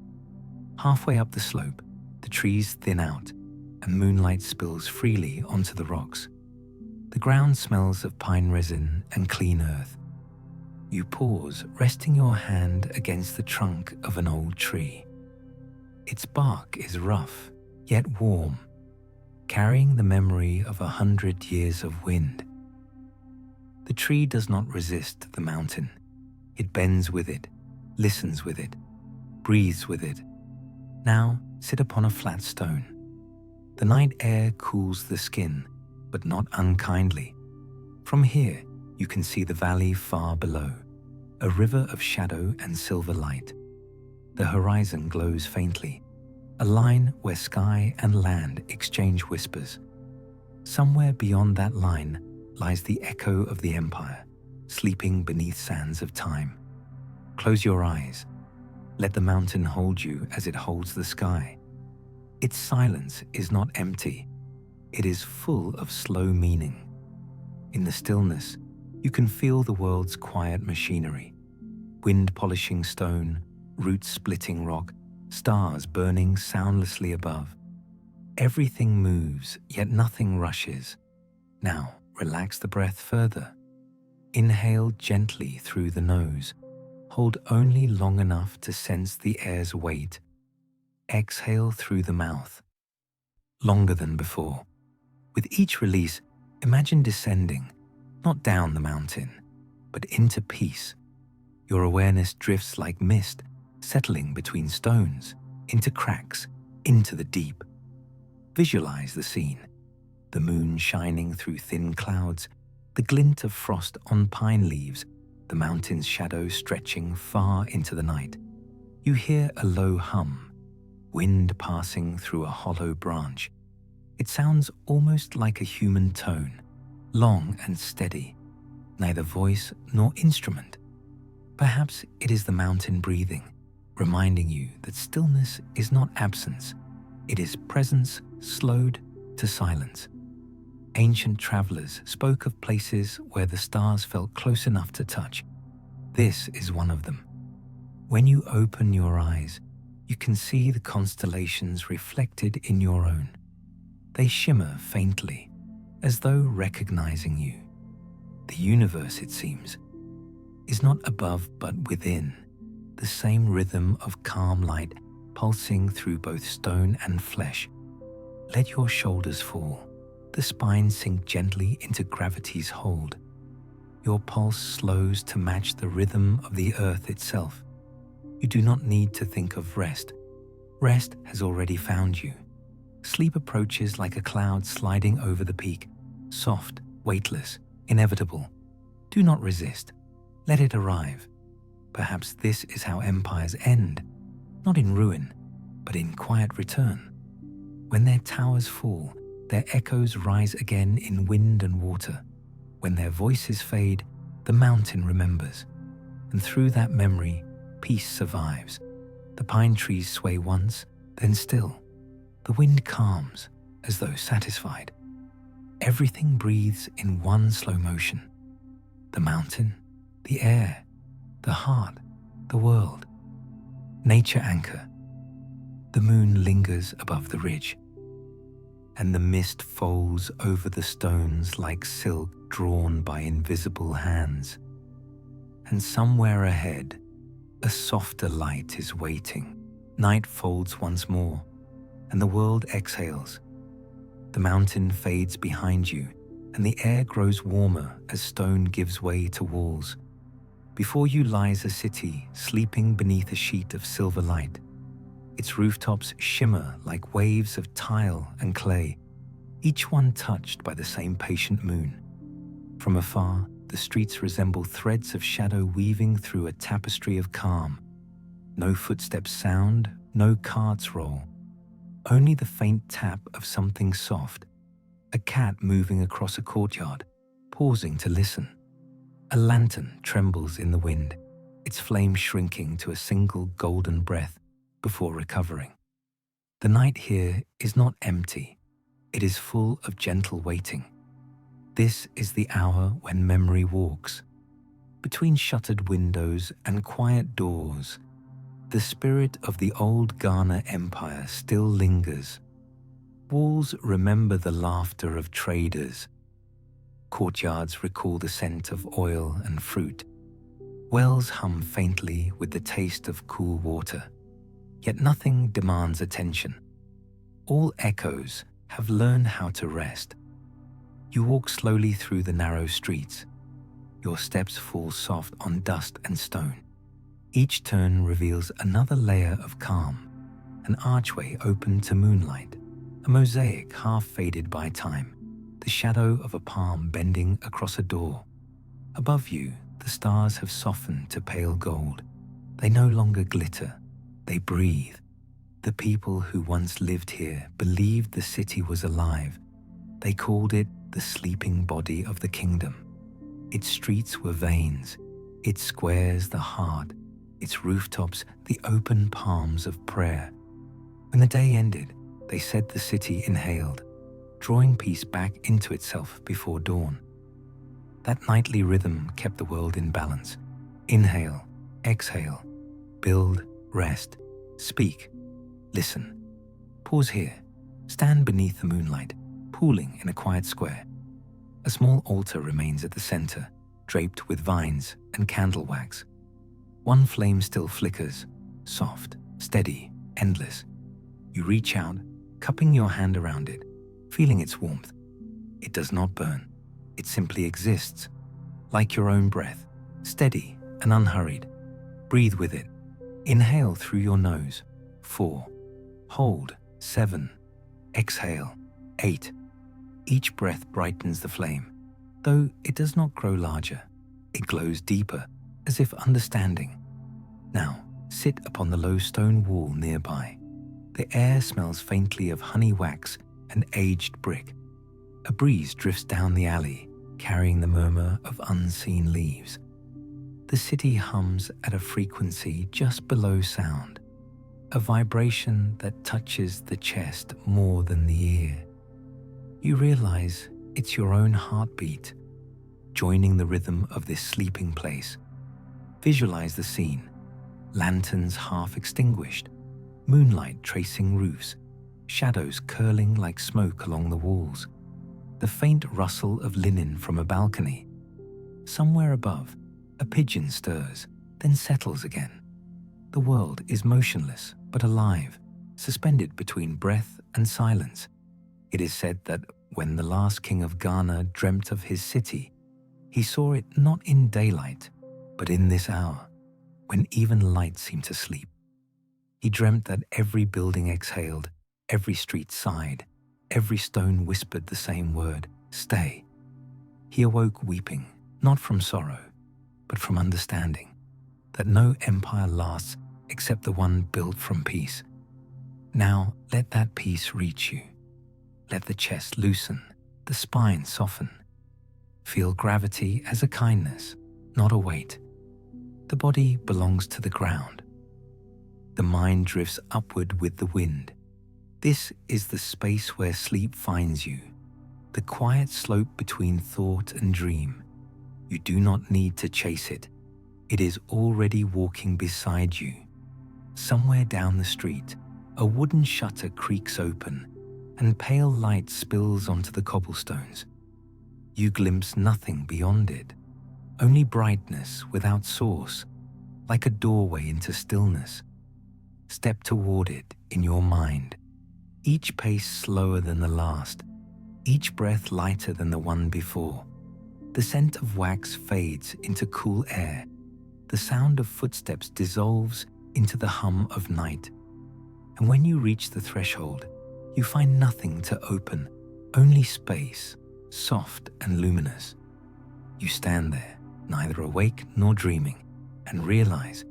Halfway up the slope, the trees thin out, and moonlight spills freely onto the rocks. The ground smells of pine resin and clean earth. You pause, resting your hand against the trunk of an old tree. Its bark is rough, yet warm, carrying the memory of 100 years of wind. The tree does not resist the mountain. It bends with it, listens with it, breathes with it. Now sit upon a flat stone. The night air cools the skin, but not unkindly. From here, you can see the valley far below, a river of shadow and silver light. The horizon glows faintly, a line where sky and land exchange whispers. Somewhere beyond that line lies the echo of the empire, sleeping beneath sands of time. Close your eyes. Let the mountain hold you as it holds the sky. Its silence is not empty. It is full of slow meaning. In the stillness, you can feel the world's quiet machinery. Wind polishing stone, roots splitting rock, stars burning soundlessly above. Everything moves, yet nothing rushes. Now, relax the breath further. Inhale gently through the nose. Hold only long enough to sense the air's weight. Exhale through the mouth. Longer than before. With each release, imagine descending, not down the mountain, but into peace. Your awareness drifts like mist, settling between stones, into cracks, into the deep. Visualize the scene. The moon shining through thin clouds, the glint of frost on pine leaves, the mountain's shadow stretching far into the night. You hear a low hum, wind passing through a hollow branch. It sounds almost like a human tone, long and steady, neither voice nor instrument. Perhaps it is the mountain breathing, reminding you that stillness is not absence. It is presence slowed to silence. Ancient travelers spoke of places where the stars felt close enough to touch. This is one of them. When you open your eyes, you can see the constellations reflected in your own. They shimmer faintly, as though recognizing you. The universe, it seems, is not above but within, the same rhythm of calm light pulsing through both stone and flesh. Let your shoulders fall, the spine sink gently into gravity's hold. Your pulse slows to match the rhythm of the earth itself. You do not need to think of rest. Rest has already found you. Sleep approaches like a cloud sliding over the peak, soft, weightless, inevitable. Do not resist. Let it arrive. Perhaps this is how empires end, not in ruin, but in quiet return. When their towers fall, their echoes rise again in wind and water. When their voices fade, the mountain remembers. And through that memory, peace survives. The pine trees sway once, then still. The wind calms, as though satisfied. Everything breathes in one slow motion. The mountain, the air, the heart, the world. Nature anchor. The moon lingers above the ridge, and the mist folds over the stones like silk drawn by invisible hands. And somewhere ahead, a softer light is waiting. Night folds once more, and the world exhales. The mountain fades behind you, and the air grows warmer as stone gives way to walls. Before you lies a city sleeping beneath a sheet of silver light. Its rooftops shimmer like waves of tile and clay, each one touched by the same patient moon. From afar, the streets resemble threads of shadow weaving through a tapestry of calm. No footsteps sound, no carts roll. Only the faint tap of something soft. A cat moving across a courtyard, pausing to listen. A lantern trembles in the wind, its flame shrinking to a single golden breath before recovering. The night here is not empty. It is full of gentle waiting. This is the hour when memory walks. Between shuttered windows and quiet doors, the spirit of the old Ghana Empire still lingers. Walls remember the laughter of traders. Courtyards recall the scent of oil and fruit. Wells hum faintly with the taste of cool water. Yet nothing demands attention. All echoes have learned how to rest. You walk slowly through the narrow streets. Your steps fall soft on dust and stone. Each turn reveals another layer of calm, an archway open to moonlight, a mosaic half faded by time, the shadow of a palm bending across a door. Above you, the stars have softened to pale gold. They no longer glitter, they breathe. The people who once lived here believed the city was alive. They called it the sleeping body of the kingdom. Its streets were veins, its squares the heart, its rooftops the open palms of prayer. When the day ended, they said the city inhaled, drawing peace back into itself before dawn. That nightly rhythm kept the world in balance. Inhale, exhale, build, rest, speak, listen. Pause here. Stand beneath the moonlight, pooling in a quiet square. A small altar remains at the center, draped with vines and candle wax. One flame still flickers, soft, steady, endless. You reach out, cupping your hand around it, feeling its warmth. It does not burn. It simply exists, like your own breath, steady and unhurried. Breathe with it. Inhale through your nose, 4. Hold, 7. Exhale, 8. Each breath brightens the flame. Though it does not grow larger, it glows deeper, as if understanding. Now, sit upon the low stone wall nearby. The air smells faintly of honey wax and aged brick. A breeze drifts down the alley, carrying the murmur of unseen leaves. The city hums at a frequency just below sound, a vibration that touches the chest more than the ear. You realize it's your own heartbeat, joining the rhythm of this sleeping place. Visualize the scene: lanterns half extinguished, moonlight tracing roofs, shadows curling like smoke along the walls, the faint rustle of linen from a balcony. Somewhere above, a pigeon stirs, then settles again. The world is motionless but alive, suspended between breath and silence. It is said that when the last king of Ghana dreamt of his city, he saw it not in daylight, but in this hour, when even light seemed to sleep. He dreamt that every building exhaled, every street sighed, every stone whispered the same word, stay. He awoke weeping, not from sorrow, but from understanding, that no empire lasts except the one built from peace. Now let that peace reach you. Let the chest loosen, the spine soften. Feel gravity as a kindness, not a weight. The body belongs to the ground. The mind drifts upward with the wind. This is the space where sleep finds you, the quiet slope between thought and dream. You do not need to chase it. It is already walking beside you. Somewhere down the street, a wooden shutter creaks open, and pale light spills onto the cobblestones. You glimpse nothing beyond it, only brightness without source, like a doorway into stillness. Step toward it in your mind, each pace slower than the last, each breath lighter than the one before. The scent of wax fades into cool air. The sound of footsteps dissolves into the hum of night. And when you reach the threshold, you find nothing to open, only space, soft and luminous. You stand there, neither awake nor dreaming, and realize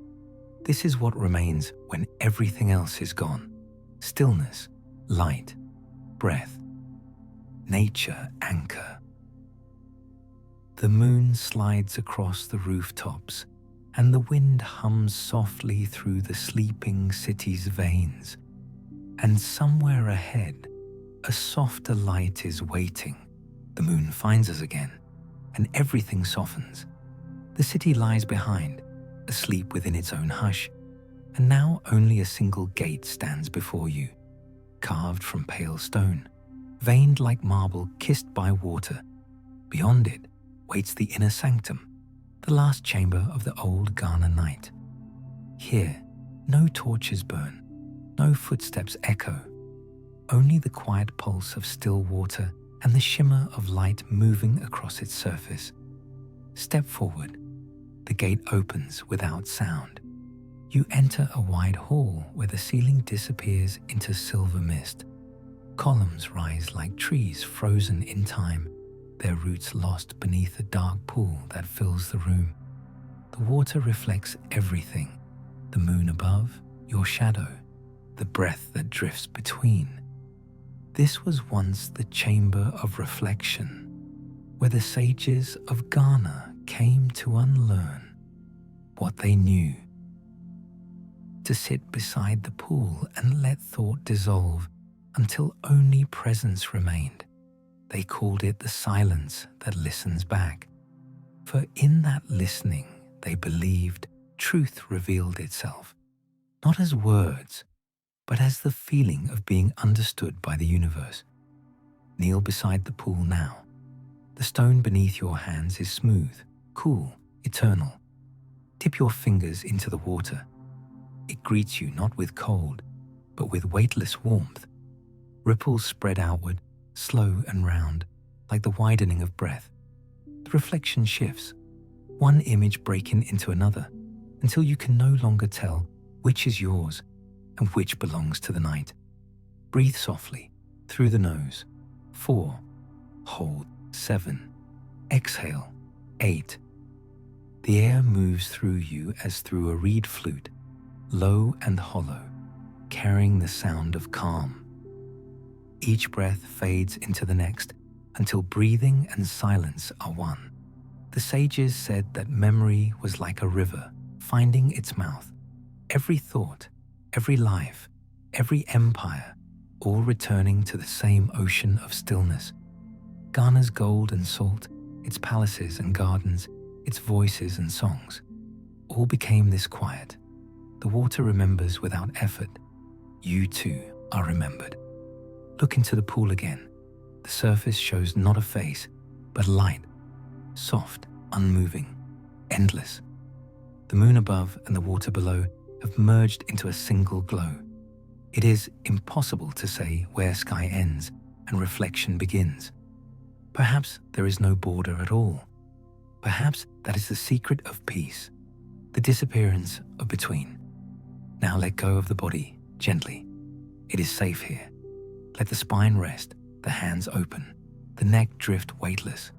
this is what remains when everything else is gone. Stillness, light, breath, nature anchor. The moon slides across the rooftops, and the wind hums softly through the sleeping city's veins. And somewhere ahead, a softer light is waiting. The moon finds us again, and everything softens. The city lies behind, asleep within its own hush, and now only a single gate stands before you, carved from pale stone, veined like marble kissed by water. Beyond it waits the inner sanctum, the last chamber of the old Ghana night. Here, no torches burn, no footsteps echo, only the quiet pulse of still water and the shimmer of light moving across its surface. Step forward. The gate opens without sound. You enter a wide hall where the ceiling disappears into silver mist. Columns rise like trees frozen in time, their roots lost beneath a dark pool that fills the room. The water reflects everything: the moon above, your shadow, the breath that drifts between. This was once the chamber of reflection, where the sages of Ghana came to unlearn what they knew. to sit beside the pool and let thought dissolve until only presence remained. They called it the silence that listens back. For in that listening, they believed truth revealed itself, not as words, but as the feeling of being understood by the universe. Kneel beside the pool now. The stone beneath your hands is smooth, cool, eternal. Dip your fingers into the water. It greets you not with cold, but with weightless warmth. Ripples spread outward, slow and round, like the widening of breath. The reflection shifts, one image breaking into another, until you can no longer tell which is yours and which belongs to the night. Breathe softly, through the nose. 4. Hold. 7. Exhale. 8. The air moves through you as through a reed flute, low and hollow, carrying the sound of calm. Each breath fades into the next until breathing and silence are one. The sages said that memory was like a river finding its mouth. Every thought, every life, every empire, all returning to the same ocean of stillness. Ghana's gold and salt, its palaces and gardens, its voices and songs, all became this quiet. The water remembers without effort. You too are remembered. Look into the pool again. The surface shows not a face, but light, soft, unmoving, endless. The moon above and the water below have merged into a single glow. It is impossible to say where sky ends and reflection begins. Perhaps there is no border at all. Perhaps that is the secret of peace, the disappearance of between. Now let go of the body gently. It is safe here. Let the spine rest, the hands open, the neck drift weightless.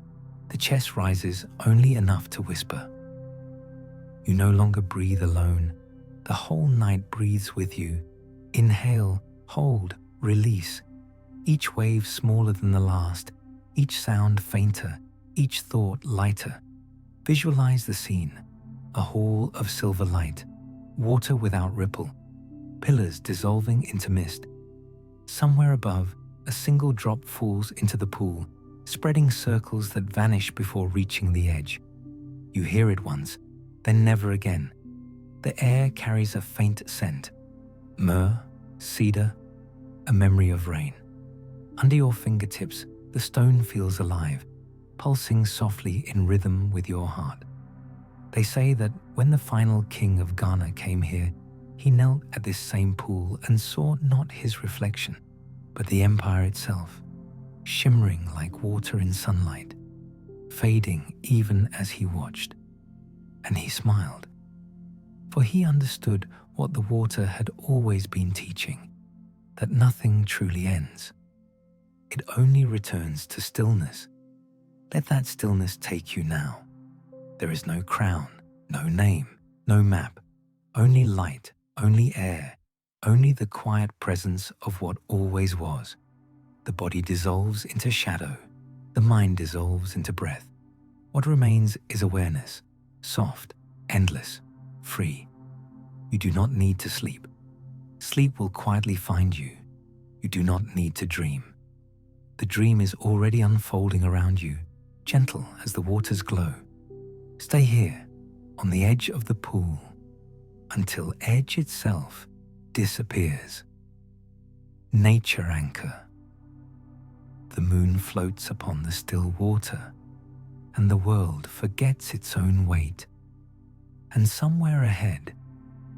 The chest rises only enough to whisper. You no longer breathe alone. The whole night breathes with you. Inhale, hold, release. Each wave smaller than the last, each sound fainter, each thought lighter. Visualize the scene, a hall of silver light, water without ripple, pillars dissolving into mist. Somewhere above, a single drop falls into the pool, spreading circles that vanish before reaching the edge. You hear it once, then never again. The air carries a faint scent, myrrh, cedar, a memory of rain. Under your fingertips, the stone feels alive, pulsing softly in rhythm with your heart. They say that when the final king of Ghana came here, he knelt at this same pool and saw not his reflection, but the empire itself, shimmering like water in sunlight, fading even as he watched. And he smiled, for he understood what the water had always been teaching, that nothing truly ends. It only returns to stillness. Let that stillness take you now. There is no crown, no name, no map, only light, only air, only the quiet presence of what always was. The body dissolves into shadow, the mind dissolves into breath. What remains is awareness, soft, endless, free. You do not need to sleep. Sleep will quietly find you. You do not need to dream. The dream is already unfolding around you, gentle as the waters glow. Stay here, on the edge of the pool, until edge itself disappears. Nature anchor. The moon floats upon the still water, and the world forgets its own weight. And somewhere ahead,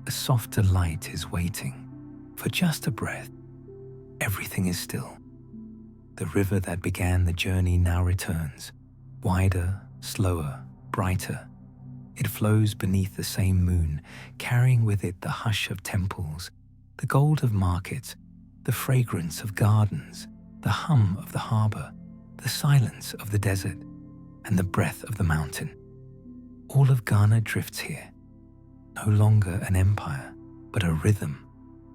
a softer light is waiting. For just a breath, everything is still. The river that began the journey now returns, wider, slower, brighter. It flows beneath the same moon, carrying with it the hush of temples, the gold of markets, the fragrance of gardens, the hum of the harbor, the silence of the desert, and the breath of the mountain. All of Ghana drifts here, no longer an empire, but a rhythm,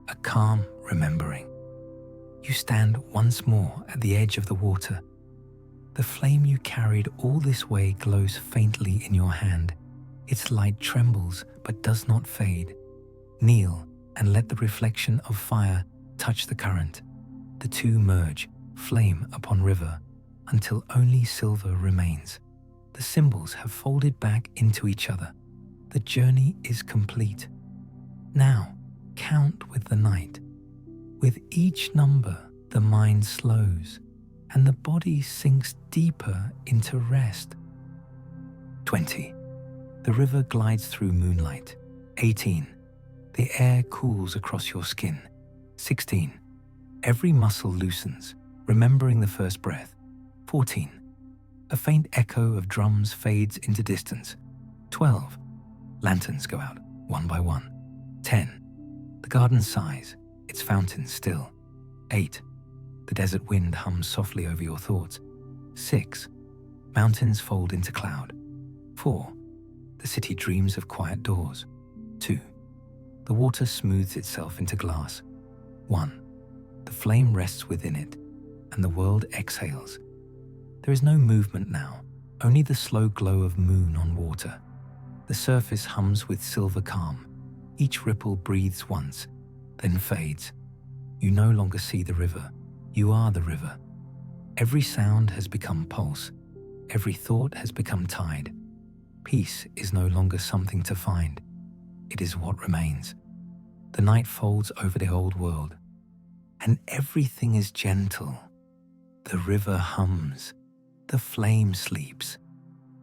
a calm remembering. You stand once more at the edge of the water. The flame you carried all this way glows faintly in your hand. Its light trembles but does not fade. Kneel and let the reflection of fire touch the current. The two merge, flame upon river, until only silver remains. The symbols have folded back into each other. The journey is complete. Now, count with the night. With each number, the mind slows, and the body sinks deeper into rest. 20. The river glides through moonlight. 18. The air cools across your skin. 16. Every muscle loosens, remembering the first breath. 14. A faint echo of drums fades into distance. 12. Lanterns go out, one by one. 10. The garden sighs, its fountain still. 8. The desert wind hums softly over your thoughts. 6. Mountains fold into cloud. 4. The city dreams of quiet doors. 2. The water smooths itself into glass. 1. The flame rests within it, and the world exhales. There is no movement now, only the slow glow of moon on water. The surface hums with silver calm. Each ripple breathes once, then fades. You no longer see the river, you are the river. Every sound has become pulse, every thought has become tide. Peace is no longer something to find, it is what remains. The night folds over the old world, and everything is gentle. The river hums, the flame sleeps,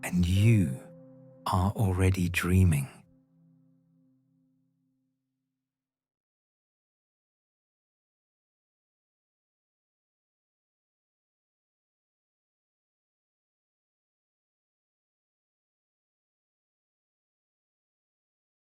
and you are already dreaming.